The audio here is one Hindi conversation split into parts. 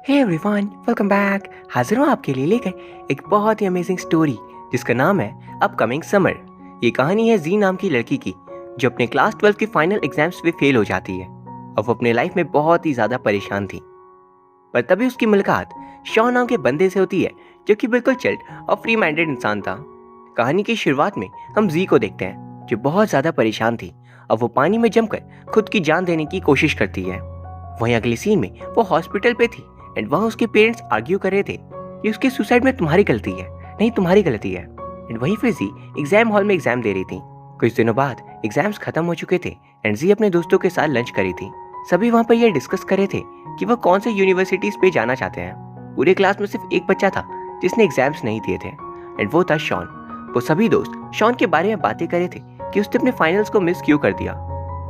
Hey everyone, welcome back. हाजिर हूँ आपके लिए लेकर एक बहुत ही अमेजिंग स्टोरी जिसका नाम है अपकमिंग समर। ये कहानी है जी नाम की लड़की की जो अपने क्लास 12 के फाइनल एग्जाम्स में फेल हो जाती है और वो अपने लाइफ में बहुत ही ज़्यादा परेशान थी। पर तभी उसकी मुलाकात शॉन नाम के बंदे से होती है जो कि बिल्कुल चिल्ड और फ्री माइंडेड इंसान था। कहानी की शुरुआत में हम जी को देखते हैं जो बहुत ज़्यादा परेशान थी और वो पानी में जमकर खुद की जान देने की कोशिश करती है। वहीं अगले सीन में वो हॉस्पिटल पे थी एंड वहाँ उसके पेरेंट्स आर्ग्यू कर रहे थे कि उसके सुसाइड में तुम्हारी गलती है, नहीं तुम्हारी गलती है। एंड वहीं फिर जी एग्जाम हॉल में एग्जाम दे रही थी। कुछ दिनों बाद एग्जाम्स खत्म हो चुके थे एंड जी अपने दोस्तों के साथ लंच करी थी। सभी वहाँ पर यह डिस्कस कर रहे थे कि वह कौन से यूनिवर्सिटीज पे जाना चाहते हैं। पूरे क्लास में सिर्फ एक बच्चा था जिसने एग्जाम्स नहीं दिए थे एंड वो था शॉन। वो सभी दोस्त शॉन के बारे में बातें कर रहे थे कि उसने अपने फाइनल्स को मिस क्यों कर दिया।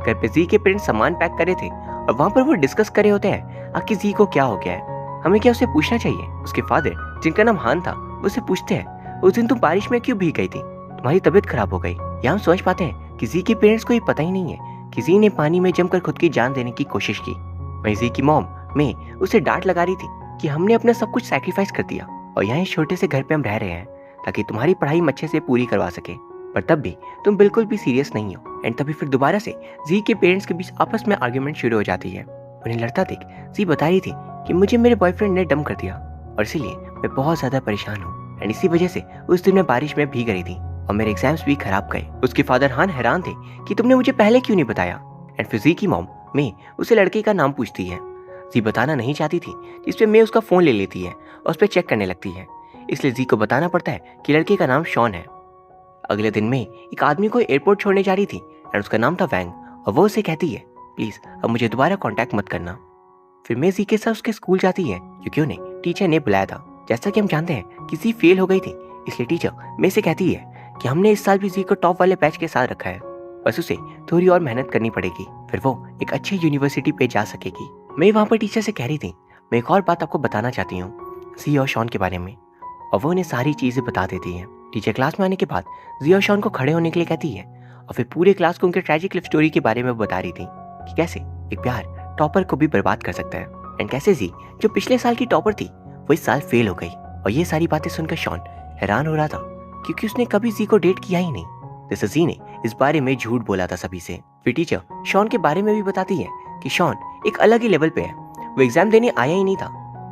घर पे जी के पेरेंट्स सामान पैक कर रहे थे और वहाँ पर वो डिस्कस कर रहे होते हैं आखिर जी को क्या हो गया है, हमें क्या उसे पूछना चाहिए। उसके फादर जिनका नाम हान था वो उसे पूछते हैं उस दिन तुम बारिश में क्यों भीग गई थी, तुम्हारी तबीयत खराब हो गई। यहाँ हम समझ पाते हैं कि जी के पेरेंट्स को ये पता ही नहीं है कि जी ने पानी में जमकर खुद की जान देने की कोशिश की। वहीं जी की मॉम में उसे डांट लगा रही थी कि हमने अपना सब कुछ सैक्रिफाइस कर दिया और यहाँ इस छोटे से घर पे हम रह रहे हैं ताकि तुम्हारी पढ़ाई अच्छे से पूरी करवा सके, पर तब भी तुम बिल्कुल भी सीरियस नहीं हो। एंड तभी फिर दोबारा से जी के पेरेंट्स के बीच आपस में आर्ग्यूमेंट शुरू हो जाती है। उन्हें लड़ता देख जी बता रही थी कि मुझे मेरे बॉयफ्रेंड ने डम कर दिया और इसीलिए मैं बहुत ज्यादा परेशान हूँ एंड इसी वजह से उस दिन मैं बारिश में भीग रही थी और मेरे एग्जाम्स भी खराब गए। उसके फादर हान हैरान थे कि तुमने मुझे पहले क्यों नहीं बताया। एंड फिर जी की मॉम में उसे लड़के का नाम पूछती है। जी बताना नहीं चाहती थी जिसपे मैं उसका फोन ले लेती है और उस पर चेक करने लगती है, इसलिए जी को बताना पड़ता है कि लड़के का नाम शॉन है। अगले दिन में एक आदमी को एयरपोर्ट छोड़ने जा रही थी एंड उसका नाम था वैंग और वो उसे कहती है प्लीज अब मुझे दोबारा कांटेक्ट मत करना। फिर मैं जी के साथ उसके स्कूल जाती है क्योंकि उन्हें टीचर ने बुलाया था। जैसा कि हम जानते हैं कि जी फेल हो गई थी, इसलिए टीचर मैं से कहती है कि हमने इस साल भी जी को टॉप वाले बैच के साथ रखा है, बस उसे थोड़ी और मेहनत करनी पड़ेगी फिर वो एक अच्छी यूनिवर्सिटी पे जा सकेगी। मैं वहाँ पर टीचर से कह रही थी मैं एक और बात आपको बताना चाहती हूँ जी और शॉन के बारे में, और वो उन्हें सारी चीजें बता देती है। टीचर क्लास में आने के बाद जी और शॉन को खड़े होने के लिए कहती है और फिर पूरे क्लास को उनके ट्रेजिक लाइफ स्टोरी के बारे में बता रही थी कि कैसे एक प्यार टॉपर को भी बर्बाद कर सकता है एंड कैसे जी जो पिछले साल की टॉपर थी वो इस साल फेल हो गई। और ये सारी बातें सुनकर शॉन हैरान हो रहा था क्योंकि उसने कभी जी को डेट किया ही नहीं, जैसे जी ने इस बारे में झूठ बोला था सभी से। फिर टीचर शॉन के बारे में भी बताती है कि शॉन एक अलग ही लेवल पे है, वो एग्जाम देने आया ही नहीं था।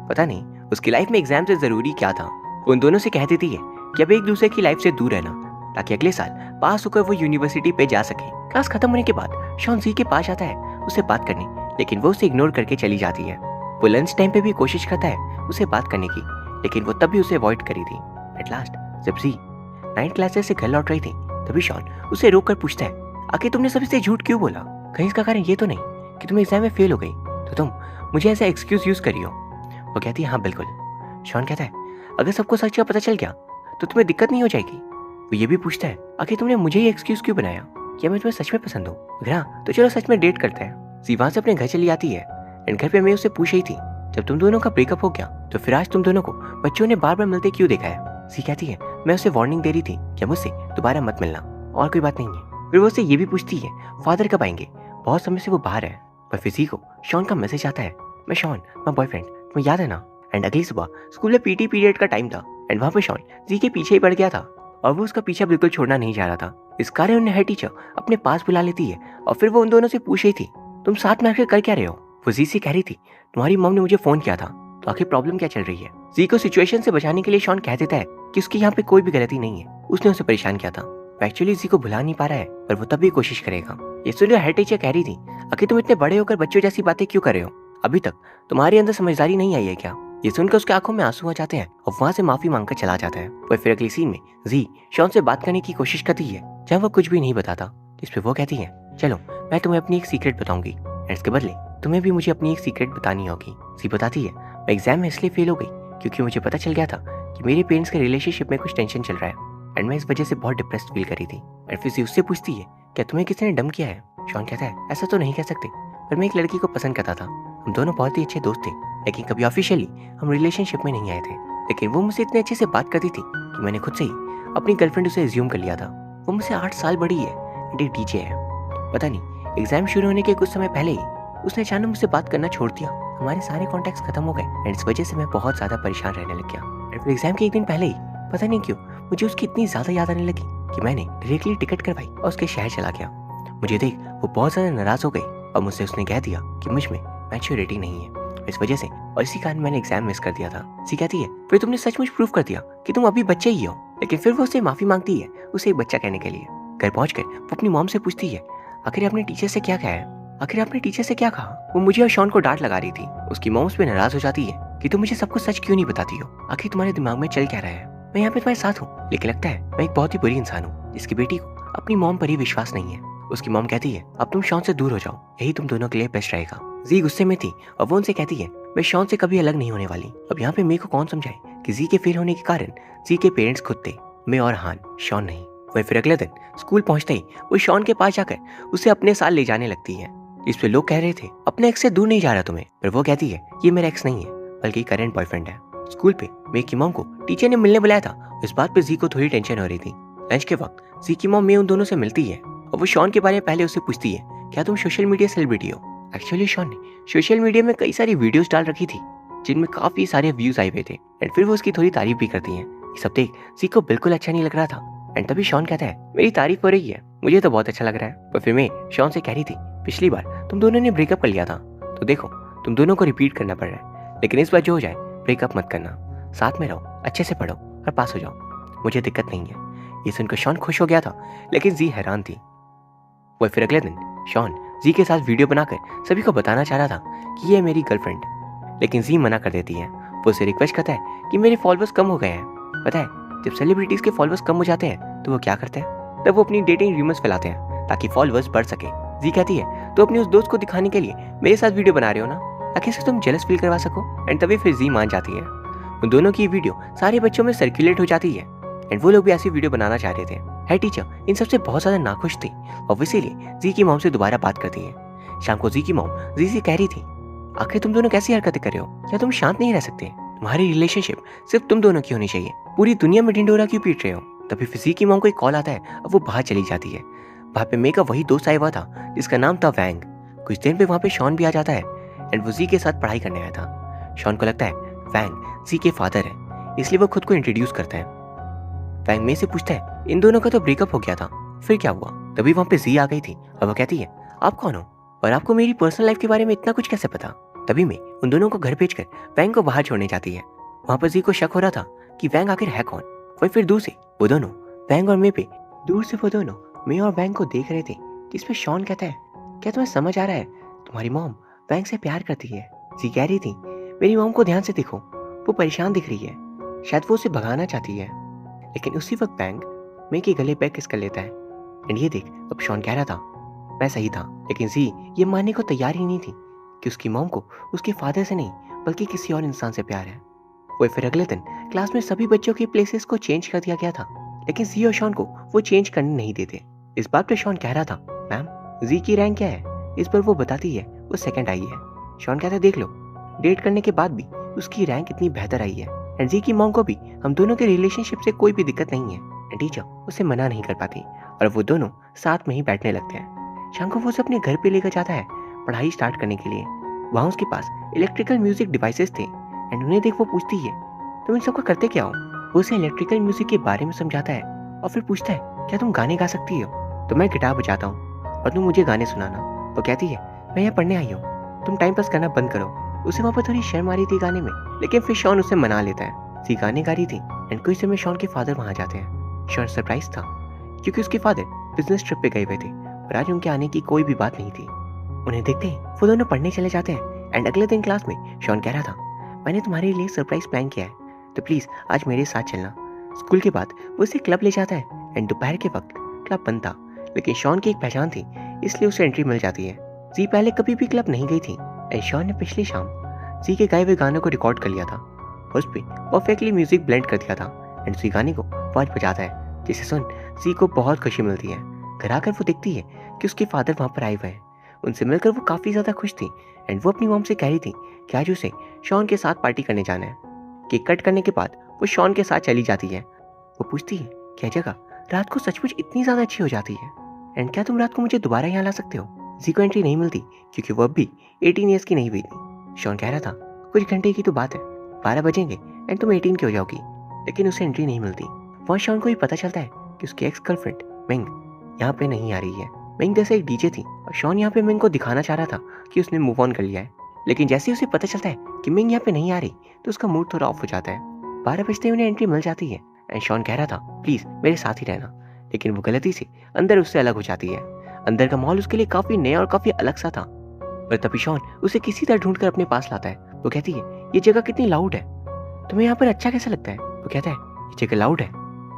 पता नहीं उसकी लाइफ में एग्जाम से जरूरी क्या था। वो उन दोनों से कह देती है कि अब एक दूसरे की लाइफ से दूर रहना ताकि अगले साल पास होकर वो यूनिवर्सिटी पे जा सके। क्लास खत्म होने के बाद शॉन जी के पास आता है उसे बात करने, लेकिन वो उसे इग्नोर करके चली जाती है। वो लंच टाइम पे भी कोशिश करता है उसे बात करने की, लेकिन वो तब भी उसे अवॉइड करी थी। एट लास्ट जब जी 9th क्लास से घर लौट रही थी तभी शॉन उसे रोक कर पूछता है आखिर तुमने सभी से झूठ क्यों बोला, कहीं इसका कारण ये तो नहीं कि तुम एग्जाम में फेल हो गई तो तुम मुझे ऐसा एक्सक्यूज यूज करी हो। वो कहती है हाँ बिल्कुल। शॉन कहता है अगर सबको सच का पता चल गया तो तुम्हें दिक्कत नहीं हो जाएगी। वो ये भी पूछता है आखिर तुमने मुझे ये एक्सक्यूज क्यों बनाया, क्या मैं तुम्हें सच में पसंद हूँ, अगर हाँ तो चलो सच में डेट करते हैं। जी वहाँ से अपने घर चली आती है एंड घर पे मैं उससे पूछ रही थी जब तुम दोनों का ब्रेकअप हो गया तो फिर आज तुम दोनों को बच्चों ने बार बार मिलते क्यों देखा है। जी कहती है मैं उसे वार्निंग दे रही थी कि मुझसे दोबारा मत मिलना और कोई बात नहीं है। फिर वो उससे ये भी पूछती है फादर कब आएंगे, बहुत समय से वो बाहर है। पर फिर जी को शॉन का मैसेज आता है मैं शॉन माय बॉयफ्रेंड, तुम्हें याद है ना। एंड अगली सुबह स्कूल में पीटी पीरियड का टाइम था एंड वहाँ पे शॉन जी के पीछे ही पड़ गया था और वो उसका पीछा बिल्कुल छोड़ना नहीं चाह रहा था। इस कारण उन्हें हेड टीचर अपने पास बुला लेती है और फिर वो उन दोनों से पूछ रही थी तुम साथ में आकर कर क्या रहे हो। वो जी से कह रही थी तुम्हारी मॉम ने मुझे फोन किया था तो आखिर प्रॉब्लम क्या चल रही है। जी को सिचुएशन से बचाने के लिए शॉन कह देता है कि उसकी यहाँ पे कोई भी गलती नहीं है, उसने उसे परेशान किया था। एक्चुअली जी को भुला नहीं पा रहा है पर वो तब भी कोशिश करेगा। ये सुनकर हेड टीचर कह रही थी आखिर तुम इतने बड़े होकर बच्चों जैसी बातें क्यों कर रहे हो, अभी तक तुम्हारे अंदर समझदारी नहीं आई है क्या। ये सुनकर उसके आंखों में आंसू आ जाते हैं और वहाँ से माफी मांगकर चला जाता है। पर फिर अगली सीन में जी शॉन से बात करने की कोशिश करती है जहाँ वो कुछ भी नहीं बताता, इस पे वो कहती है चलो मैं तुम्हें अपनी एक सीक्रेट बताऊंगी एंड इसके बदले तुम्हें भी मुझे अपनी एक सीक्रेट बतानी होगी। जी बताती है मैं एग्जाम में इसलिए फेल हो गई क्योंकि मुझे पता चल गया था कि मेरे पेरेंट्स के रिलेशनशिप में कुछ टेंशन चल रहा है एंड मैं इस वजह से बहुत डिप्रेस्ड फील करी थी। एंड फिर उससे पूछती है क्या तुम्हें किसी ने डम किया है। शॉन कहता है ऐसा तो नहीं कह सकते, पर मैं एक लड़की को पसंद करता था, हम दोनों बहुत ही अच्छे दोस्त थे लेकिन कभी ऑफिशियली हम रिलेशनशिप में नहीं आए थे, लेकिन वो मुझसे इतने अच्छे से बात करती थी कि मैंने खुद से ही अपनी गर्लफ्रेंड उसे एज्यूम कर लिया था। वो मुझसे 8 साल बड़ी है एंड एक डीजे है। पता नहीं एग्जाम शुरू होने के कुछ समय पहले ही उसने अचानक मुझसे बात करना छोड़ दिया हमारे सारे कॉन्टैक्ट्स खत्म हो गए एंड इस वजह से मैं बहुत ज़्यादा परेशान रहने लग गया। एंड फिर एग्जाम के एक दिन पहले ही पता नहीं क्यों मुझे उसकी इतनी ज़्यादा याद आने लगी कि मैंने डायरेक्टली टिकट करवाई और उसके शहर चला गया। मुझे देख वो बहुत ज़्यादा नाराज़ हो गई और मुझसे उसने कह दिया कि मुझ में मैच्योरिटी नहीं है इस वजह से, और इसी कारण मैंने एग्जाम मिस कर दिया था। सी कहती है फिर तुमने सचमुच प्रूव कर दिया कि तुम अभी बच्चे ही हो। लेकिन फिर वो उससे माफ़ी मांगती है उसे एक बच्चा कहने के लिए। घर पहुंचकर वो अपनी मॉम से पूछती है आखिर आपने टीचर से क्या कहा है, आखिर आपने टीचर से क्या कहा। वो मुझे और शॉन को डांट लगा रही थी। उसकी मॉम उस पर नाराज हो जाती है कि तुम मुझे सब कुछ सच क्यों नहीं बताती हो, आखिर तुम्हारे दिमाग में चल क्या रहा है। मैं यहाँ पे तुम्हारे साथ हूँ लेकिन लगता है मैं एक बहुत ही बुरी इंसान हूँ जिसकी बेटी को अपनी मॉम पर ही विश्वास नहीं है। उसकी मॉम कहती है अब तुम शॉन से दूर हो जाओ, यही तुम दोनों के लिए बेस्ट रहेगा। जी गुस्से में थी और वो उनसे कहती है मैं शॉन से कभी अलग नहीं होने वाली। अब यहाँ पे मेरे को कौन समझाए कि जी के फेल होने के कारण जी के पेरेंट्स खुद थे, मैं और हान, शॉन नहीं। वह फिर अगले दिन स्कूल पहुंचते ही वो शॉन के पास जाकर उसे अपने साथ ले जाने लगती है। इस पे लोग कह रहे थे अपने एक्स से दूर नहीं जा रहा तुम्हें, पर वो कहती है ये मेरा एक्स नहीं है बल्कि करंट बॉयफ्रेंड है। स्कूल पे मे की मॉम को टीचर ने मिलने बुलाया था। इस बात पे जी को थोड़ी टेंशन हो रही थी। लंच के वक्त जी की मॉम मे उन दोनों से मिलती है और वो शॉन के बारे में पहले उससे पूछती है क्या तुम सोशल मीडिया सेलिब्रिटी हो। एक्चुअली शॉन ने सोशल मीडिया में कई सारी वीडियोस डाल रखी थी जिनमें काफी सारे व्यूज आए हुए थे एंड फिर वो उसकी थोड़ी तारीफ भी करती हैं। ये सब देख जी को बिल्कुल अच्छा नहीं लग रहा था एंड तभी शॉन कहता है मेरी तारीफ हो रही है, मुझे तो बहुत अच्छा लग रहा है। पर फिर मैं शॉन से कह रही थी पिछली बार तुम दोनों ने ब्रेकअप कर लिया था तो देखो तुम दोनों को रिपीट करना पड़ रहा है, लेकिन इस बार जो हो जाए ब्रेकअप मत करना, साथ में रहो, अच्छे से पढ़ो और पास हो जाओ, मुझे दिक्कत नहीं है। ये सुनकर शॉन खुश हो गया था लेकिन जी हैरान थी। वह फिर अगले दिन शॉन जी के साथ वीडियो बनाकर सभी को बताना चाह रहा था कि ये है मेरी गर्लफ्रेंड, लेकिन जी मना कर देती है। वो उसे रिक्वेस्ट करता है कि मेरे फॉलोअर्स कम हो गए हैं। पता है जब सेलिब्रिटीज के फॉलोअर्स कम हो जाते हैं तो वो क्या करते हैं, तब वो अपनी डेटिंग रूमर्स फैलाते हैं ताकि फॉलोअर्स बढ़ सके। जी कहती है तो अपने उस दोस्त को दिखाने के लिए मेरे साथ वीडियो बना रहे हो ना, ताकि इससे तुम जेलस फील करवा सको। एंड तभी फिर जी मान जाती है। उन दोनों की वीडियो सारे बच्चों में सर्कुलेट हो जाती है एंड वो लोग भी ऐसी वीडियो बनाना चाह रहे थे। हेड टीचर इन सबसे बहुत ज्यादा नाखुश थी और इसीलिए जी की मॉम से दोबारा बात करती है। शाम को जी की मॉम जी से कह रही थी आखिर तुम दोनों कैसी हरकतें कर रहे हो, क्या तुम शांत नहीं रह सकते, तुम्हारी रिलेशनशिप सिर्फ तुम दोनों की होनी चाहिए, पूरी दुनिया में ढिंडोरा क्यों पीट रहे हो। तभी फिर जी की मॉम को एक कॉल आता है और वो बाहर चली जाती है। वहाँ पे मे का वही दोस्त आया हुआ था जिसका नाम था वैंग। कुछ देर पे वहाँ पे शॉन भी आ जाता है एंड वो जी के साथ पढ़ाई करने आया था। शॉन को लगता है वैंग जी के फादर है, इसलिए वो खुद को इंट्रोड्यूस करता है। वैंग मे से पूछता है इन दोनों का तो ब्रेकअप हो गया था, फिर क्या हुआ। तभी वहाँ पे जी आ गई थी और वो कहती है आप कौन हो और आपको मेरी पर्सनल लाइफ के बारे में इतना कुछ कैसे पता। तभी मैं उन दोनों को घर भेजकर वैंग को बाहर छोड़ने जाती है। वहाँ पर जी को शक हो रहा था कि वैंग आखिर है कौन। वही फिर दूर से वो दोनों वैंग और मे पे दूर से वो दोनों मे और वैंग को देख रहे थे, जिसपे शॉन कहता है क्या तुम्हें समझ आ रहा है तुम्हारी मॉम वैंग से प्यार करती है। जी कह रही थी मेरी मॉम को ध्यान से देखो, वो परेशान दिख रही है, शायद वो उसे भगाना चाहती है। लेकिन उसी वक्त वैंग मे के गले पे किस कर लेता है एंड ये देख अब शॉन कह रहा था मैं सही था, लेकिन जी ये मानने को तैयार ही नहीं थी कि उसकी मॉम को उसके फादर से नहीं बल्कि किसी और इंसान से प्यार है। वो फिर अगले दिन क्लास में सभी बच्चों के प्लेसेस को चेंज कर दिया गया था, लेकिन जी और शॉन को वो चेंज करने नहीं देते। इस बात पे शॉन कह रहा था मैम जी की रैंक क्या है। इस पर वो बताती है वो सेकंड आई है। शॉन कहता है देख लो डेट करने के बाद भी उसकी रैंक इतनी बेहतर आई है एंड जी की मॉम को भी हम दोनों के रिलेशनशिप से कोई भी दिक्कत नहीं है एंड टीचर उसे मना नहीं कर पाती और वो दोनों साथ में ही बैठने लगते हैं। शाम को वो उसे अपने घर पे लेकर जाता है पढ़ाई स्टार्ट करने के लिए। वहाँ उसके पास इलेक्ट्रिकल म्यूजिक डिवाइसेस थे एंड उन्हें देख वो पूछती है तुम इन सबको करते क्या हो। वो उसे इलेक्ट्रिकल म्यूजिक के बारे में समझाता है और फिर पूछता है क्या तुम गाने गा सकती हो। तो मैं गिटार बजाता हूँ और तुम मुझे गाने सुनाना। वो कहती है मैं यहाँ पढ़ने आई हूँ, तुम टाइम पास करना बंद करो। उसे वहाँ पर थोड़ी शर्म आ रही थी गाने में, लेकिन फिर शॉन उसे मना लेता है। सी गाने गा रही थी एंड कुछ समय शॉन के फादर वहाँ जाते हैं। शॉन सरप्राइज था क्योंकि उसके फादर बिजनेस ट्रिप पे गए हुए थे और आज उनके आने की कोई भी बात नहीं थी। उन्हें देखते ही वो दोनों पढ़ने चले जाते हैं एंड अगले दिन क्लास में शॉन कह रहा था मैंने तुम्हारे लिए सरप्राइज प्लान किया है तो प्लीज आज मेरे साथ चलना। स्कूल के बाद वो उसे क्लब ले जाता है एंड दोपहर के वक्त क्लब बंद था, लेकिन शॉन की एक पहचान थी इसलिए उसे एंट्री मिल जाती है। जी पहले कभी भी क्लब नहीं गई थी एंड शॉन ने पिछली शाम जी के गाए हुए गानों को रिकॉर्ड कर लिया था और उस पर परफेक्टली म्यूजिक ब्लेंड कर दिया था एंड जी गाने को आवाज बजाता है जिसे सुन जी को बहुत खुशी मिलती है। घर आकर वो देखती है कि उसके फादर वहाँ पर आए हुए हैं। उनसे मिलकर वो काफ़ी ज़्यादा खुश थी एंड वो अपनी मॉम से कह रही थी कि आज उसे शॉन के साथ पार्टी करने जाना है। केक कट करने के बाद वो शॉन के साथ चली जाती है। वो पूछती है क्या जगह रात को सचमुच इतनी ज़्यादा अच्छी हो जाती है एंड क्या तुम रात को मुझे दोबारा यहाँ ला सकते हो। जी को एंट्री नहीं मिलती क्योंकि वो अब भी 18 ईयर्स की नहीं हुई थी। शॉन कह रहा था कुछ घंटे की तो बात है, 12 बजेंगे एंड तुम 18 की हो जाओगी। लेकिन उसे एंट्री नहीं मिलती। वहाँ शॉन को ही पता चलता है कि उसकी एक्स गर्लफ्रेंड मिंग यहाँ पे नहीं आ रही है। मिंग जैसे एक डीजे थी और शॉन यहाँ पे मिंग को दिखाना चाह रहा था कि उसने मूव ऑन कर लिया है। लेकिन जैसे ही उसे पता चलता है कि मिंग यहाँ पे नहीं आ रही तो उसका मूड थोड़ा ऑफ हो जाता है। 12 बजते उन्हें एंट्री मिल जाती है एंड शॉन कह रहा था प्लीज मेरे साथ ही रहना, लेकिन वो गलती से अंदर उससे अलग हो जाती है। अंदर का माहौल उसके लिए काफी नया और काफी अलग सा था। पर तभी शॉन उसे किसी तरह ढूंढकर अपने पास लाता है। वो कहती है ये जगह कितनी लाउड है, तुम्हें यहाँ पर अच्छा कैसा लगता है? वो कहता है ये जगह लाउड है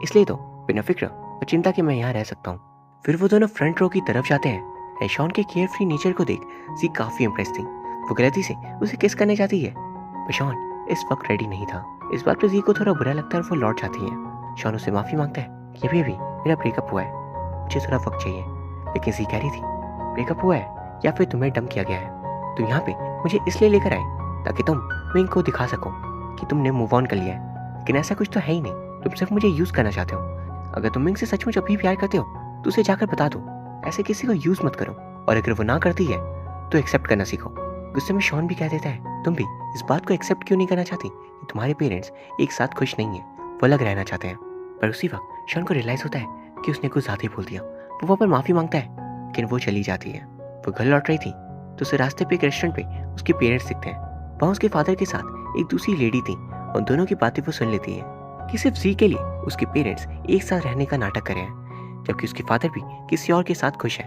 इसलिए तो बिना फिक्र और चिंता के मैं यहाँ रह सकता हूँ। फिर वो दोनों फ्रंट रो की तरफ जाते हैं एंड शॉन के केयर फ्री नेचर को देख जी काफी इम्प्रेस थी। वो गलती से उसे किस करने जाती है पर शॉन इस वक्त रेडी नहीं था। इस बात पर जी को थोड़ा बुरा लगता है और वो लौट जाती है। शॉन उससे माफी मांगता है कि अभी मेरा ब्रेकअप हुआ है, मुझे थोड़ा वक्त चाहिए। लेकिन जी कह रही थी ब्रेकअप हुआ है या फिर तुम्हें डंप किया गया है, तुम यहाँ पे मुझे इसलिए लेकर आए ताकि तुम मिंग को दिखा सको कि तुमने मूव ऑन कर लिया है। लेकिन ऐसा कुछ तो है ही नहीं, तुम सिर्फ मुझे यूज करना चाहते हो। अगर तुम मिंग से सचमुच अभी प्यार करते हो तो उसे जाकर बता दो, ऐसे किसी को यूज मत करो। और अगर वो ना करती है तो एक्सेप्ट करना सीखो। गुस्से में शॉन भी कह देता है तुम भी इस बात को एक्सेप्ट क्यों नहीं करना चाहती कि तुम्हारे पेरेंट्स एक साथ खुश नहीं है, वो अलग रहना चाहते हैं। पर उसी वक्त शॉन को रियलाइज होता है कि उसने कुछ ज्यादा ही बोल दिया। वो वहाँ पर माफी मांगता है लेकिन वो चली जाती है। वो घर लौट रही थी तो उसे रास्ते पे एक रेस्टोरेंट पे उसके पेरेंट्स दिखते हैं। वहाँ उसके फादर के साथ एक दूसरी लेडी थी और दोनों की बातें वो सुन लेती है कि सिर्फ जी के लिए उसके पेरेंट्स एक साथ रहने का नाटक कर रहे हैं, जबकि उसके फादर भी किसी और के साथ खुश है।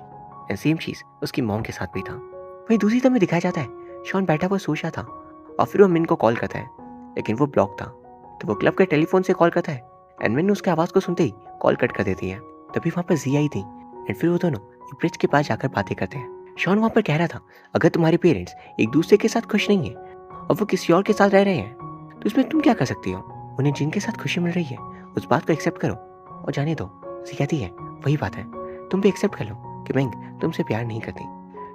एंड सेम चीज उसकी मॉम के साथ भी था। वहीं दूसरी तरफ में दिखाया जाता है शॉन बैठा हुआ सोच रहा था और फिर वो मिन को कॉल करता है लेकिन वो ब्लॉक था। तो वो क्लब के टेलीफोन से कॉल करता है एंड मिन उसके आवाज को सुनते ही कॉल कट कर देती है। तभी वहाँ पर जी आई थी एंड फिर वो दोनों एक ब्रिज के पास जाकर बातें करते हैं। शॉन वहाँ पर कह रहा था अगर तुम्हारे पेरेंट्स एक दूसरे के साथ खुश नहीं है और वो किसी और के साथ रह रहे हैं तो इसमें तुम क्या कर सकती हो? उन्हें जिनके साथ खुशी मिल रही है उस बात को एक्सेप्ट करो और जाने दो। जी कहती है वही बात है, तुम भी एक्सेप्ट कर लो कि मिंग तुमसे प्यार नहीं करती।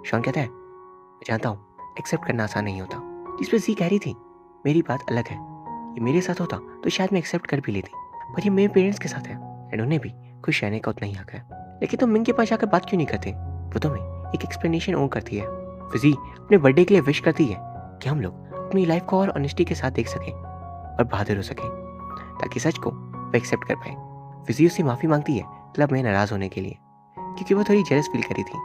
शॉन कहता है मैं जानता हूँ एक्सेप्ट करना आसान नहीं होता। जिस पर जी कह रही थी मेरी बात अलग है, ये मेरे साथ होता तो शायद मैं एक्सेप्ट कर भी लेती, पर ये मेरे पेरेंट्स के साथ है एंड उन्हें भी खुश रहने का उतना ही हक है। लेकिन तुम मिंग के पास जाकर बात क्यों नहीं करते? वो तुम्हें एक एक्सप्लेनेशन और करती है। फिर जी अपने बर्थडे के लिए विश करती है कि हम लोग अपनी लाइफ को और ऑनेस्टी के साथ देख सकें और बहादुर हो सकें ताकि सच को वो एक्सेप्ट कर पाए। फिजी उससे माफी मांगती है क्लब में नाराज होने के लिए क्योंकि वो थोड़ी जेलस फील करी थी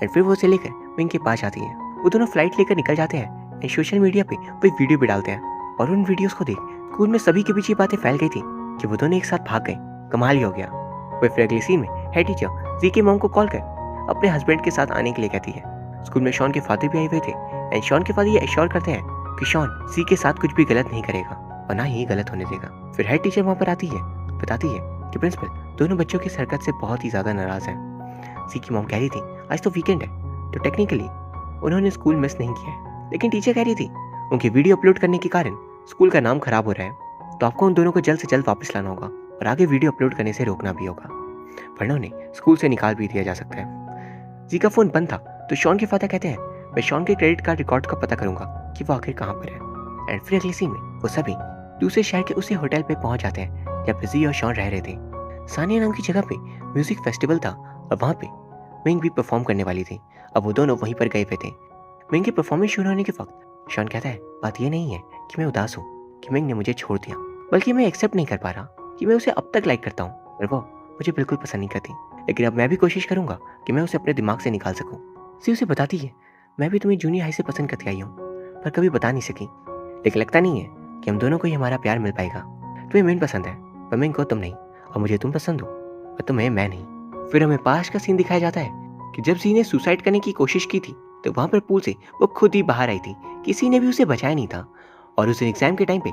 एंड फिर वो उसे लेकर मिंग के पास आती है। वो दोनों फ्लाइट लेकर निकल जाते हैं एंड सोशल मीडिया पे वो एक वीडियो भी डालते हैं और उन वीडियोस को देख स्कूल में सभी के बीच ये बातें फैल गई थी कि वो दोनों एक साथ भाग गए। कमाल ही हो गया। वो फिर अगले सीन में हेड टीचर जी के मॉम को कॉल कर अपने हस्बैंड के साथ आने के लिए कहती है। स्कूल में शॉन के फादर भी आए हुए थे एंड शॉन के फादर ये एश्योर करते हैं कि शॉन जी के साथ कुछ भी गलत नहीं करेगा और ना ही गलत होने देगा। फिर हेड टीचर वहाँ पर आती है, बताती है कि प्रिंसिपल दोनों बच्चों की हरकत से बहुत ही ज्यादा नाराज है। जी की मॉम कह रही थी आज तो वीकेंड है तो टेक्निकली उन्होंने स्कूल मिस नहीं किया है, लेकिन टीचर कह रही थी उनकी वीडियो अपलोड करने के कारण स्कूल का नाम खराब हो रहा है तो आपको उन दोनों को जल्द से जल्द वापस लाना होगा और आगे वीडियो अपलोड करने से रोकना भी होगा, वरना उन्हें स्कूल से निकाल भी दिया जा सकता है। जी का फोन बंद था तो शॉन के फादर कहते हैं मैं शॉन के क्रेडिट कार्ड रिकॉर्ड का पता करूंगा कि वो आखिर कहाँ पर है। एंड फिर अगली सीन में वो सभी दूसरे शहर के उसी होटल पे पहुंच जाते हैं जहाँ जी और शॉन रह रहे थे। सानिया नाम की जगह पे म्यूजिक फेस्टिवल था और वहाँ पे मिंग भी परफॉर्म करने वाली थी। अब वो दोनों वहीं पर गए हुए थे। मिंग की परफॉर्मेंस शुरू होने के वक्त शॉन कहता है बात ये नहीं है कि मैं उदास हूँ कि मिंग ने मुझे छोड़ दिया, बल्कि मैं एक्सेप्ट नहीं कर पा रहा कि मैं उसे अब तक लाइक करता हूँ और वो मुझे बिल्कुल पसंद नहीं करती, लेकिन अब मैं भी कोशिश करूंगा कि मैं उसे अपने दिमाग से निकाल सकूं। सी उसे बताती है मैं भी तुम्हें जूनियर हाई से पसंद करती आई हूँ पर कभी बता नहीं सकी, लेकिन लगता नहीं है कि हम दोनों को ही हमारा प्यार मिल पाएगा। तुम्हें मिंग पसंद है पर मिंग को तुम नहीं, और मुझे तुम पसंद हो पर तुम्हें मैं नहीं। फिर हमें पास का सीन दिखाया जाता है कि जब जी ने सुसाइड करने की कोशिश की थी तो वहां पर पूल से वो खुद ही बाहर आई थी, किसी ने भी उसे बचाया नहीं था और उस एग्जाम के टाइम पे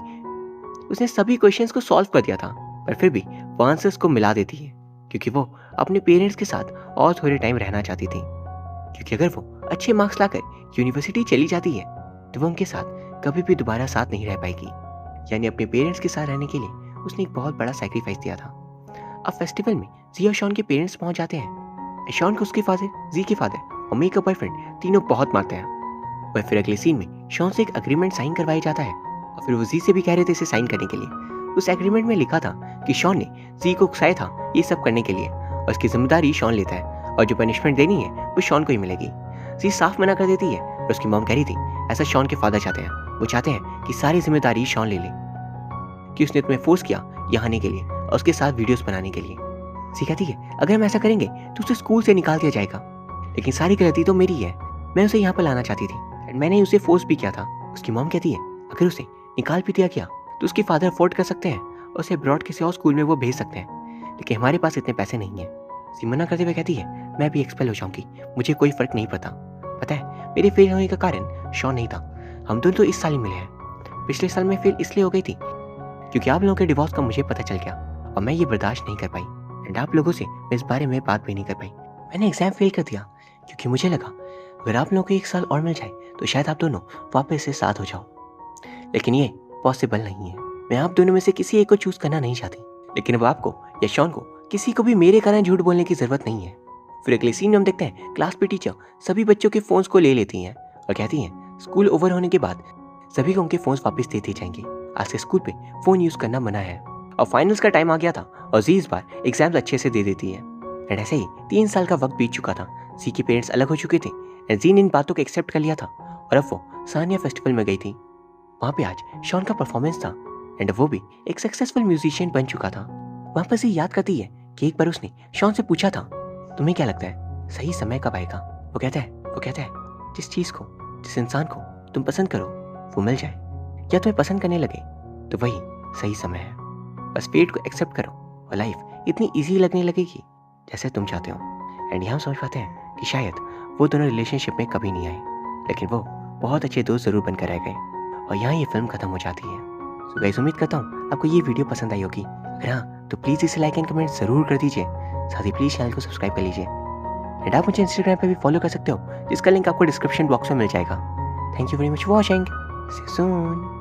उसने सभी क्वेश्चंस को सॉल्व कर दिया था, पर फिर भी वो आंसर्स को मिला देती है क्योंकि वो अपने पेरेंट्स के साथ और थोड़े टाइम रहना चाहती थी, क्योंकि अगर वो अच्छे मार्क्स लाकर यूनिवर्सिटी चली जाती है तो वो उनके साथ कभी भी दोबारा साथ नहीं रह पाएगी। यानी अपने पेरेंट्स के साथ रहने के लिए उसने एक बहुत बड़ा सैक्रिफाइस दिया था। अब फेस्टिवल में जी और शॉन के पेरेंट्स पहुंच जाते हैं। शॉन को उसके फादर, जी के फादर और मी का बॉयफ्रेंड तीनों बहुत मारते हैं। वह फिर अगले सीन में शॉन से एक अग्रीमेंट साइन करवाया जाता है और फिर वो जी से भी कह रहे थे इसे साइन करने के लिए। उस एग्रीमेंट में लिखा था कि शॉन ने जी को उकसाया था ये सब करने के लिए और इसकी जिम्मेदारी शॉन लेता है और जो पनिशमेंट देनी है वो शॉन को ही मिलेगी। जी साफ मना कर देती है और उसकी मॉम कह रही थी ऐसा शॉन के फादर चाहते हैं। वो चाहते हैं कि सारी जिम्मेदारी शॉन ले ले, कि उसने तुम्हें फोर्स किया यहाँ आने के लिए और उसके साथ वीडियोस बनाने के लिए। सी कहती है अगर हम ऐसा करेंगे तो उसे स्कूल से निकाल दिया जाएगा, लेकिन सारी गलती तो मेरी है। मैं उसे यहाँ पर लाना चाहती थी एंड मैंने उसे फोर्स भी किया था। उसकी मॉम कहती है अगर उसे निकाल भी दिया गया तो उसके फादर अफोर्ड कर सकते हैं और उसे अब्रॉड किसी और स्कूल में वो भेज सकते हैं, लेकिन हमारे पास इतने पैसे नहीं है। सी मना करते हुए कहती है मैं भी एक्सपेल हो जाऊंगी, मुझे कोई फर्क नहीं पता है मेरे फेल होने का कारण शॉन नहीं था। हम दोनों तो इस साल ही मिले हैं। पिछले साल मैं फेल इसलिए हो गई थी क्योंकि आप लोगों के डिवोर्स का मुझे पता चल गया और मैं ये बर्दाश्त नहीं कर पाई एंड आप लोगों से मैं इस बारे में बात भी नहीं कर पाई। मैंने एग्जाम फेल कर दिया क्योंकि मुझे लगा अगर आप लोगों को 1 साल और मिल जाए तो शायद आप दोनों वापस से साथ हो जाओ, लेकिन ये पॉसिबल नहीं है। मैं आप दोनों में से किसी एक को चूज करना नहीं चाहती, लेकिन अब आपको या शॉन को किसी को भी मेरे कारण झूठ बोलने की जरूरत नहीं है। फिर अगले सीन में हम देखते हैं क्लास पे टीचर सभी बच्चों के फोन्स को ले लेती हैं और कहती हैं स्कूल ओवर होने के बाद सभी को उनके फोन्स वापस दे दिए जाएंगे। आज से स्कूल पे फोन यूज करना मना है। और फाइनल्स का टाइम आ गया था और जी इस बार एग्जाम्स अच्छे से दे देती है एंड ऐसे ही 3 साल का वक्त बीत चुका था। जी के पेरेंट्स अलग हो चुके थे एंड जी ने इन बातों को एक्सेप्ट कर लिया था और अब वो सानिया फेस्टिवल में गई थी। वहाँ पे आज शॉन का परफॉर्मेंस था एंड वो भी एक सक्सेसफुल म्यूजिशियन बन चुका था। वहाँ पर जी याद करती है कि एक बार उसने शॉन से पूछा था तुम्हें क्या लगता है सही समय कब आएगा। वो कहता है जिस चीज़ को जिस इंसान को तुम पसंद करो वो मिल जाए या तुम्हें पसंद करने लगे तो वही सही समय है। बस फेट को एक्सेप्ट करो और लाइफ इतनी ईजी लगने लगेगी जैसे तुम चाहते हो। एंड यहाँ समझ पाते हैं कि शायद वो दोनों रिलेशनशिप में कभी नहीं आए, लेकिन वो बहुत अच्छे दोस्त जरूर बनकर रह गए और यहाँ ये फिल्म खत्म हो जाती है। सो गाइस उम्मीद करता हूँ आपको ये वीडियो पसंद आई होगी। अगर हाँ तो प्लीज़ इसे लाइक एंड कमेंट जरूर कर दीजिए, साथ ही प्लीज़ चैनल को सब्सक्राइब कर लीजिए एंड आप मुझे इंस्टाग्राम पे भी फॉलो कर सकते हो जिसका लिंक आपको डिस्क्रिप्शन बॉक्स में मिल जाएगा। Thank you very much for watching, see you soon.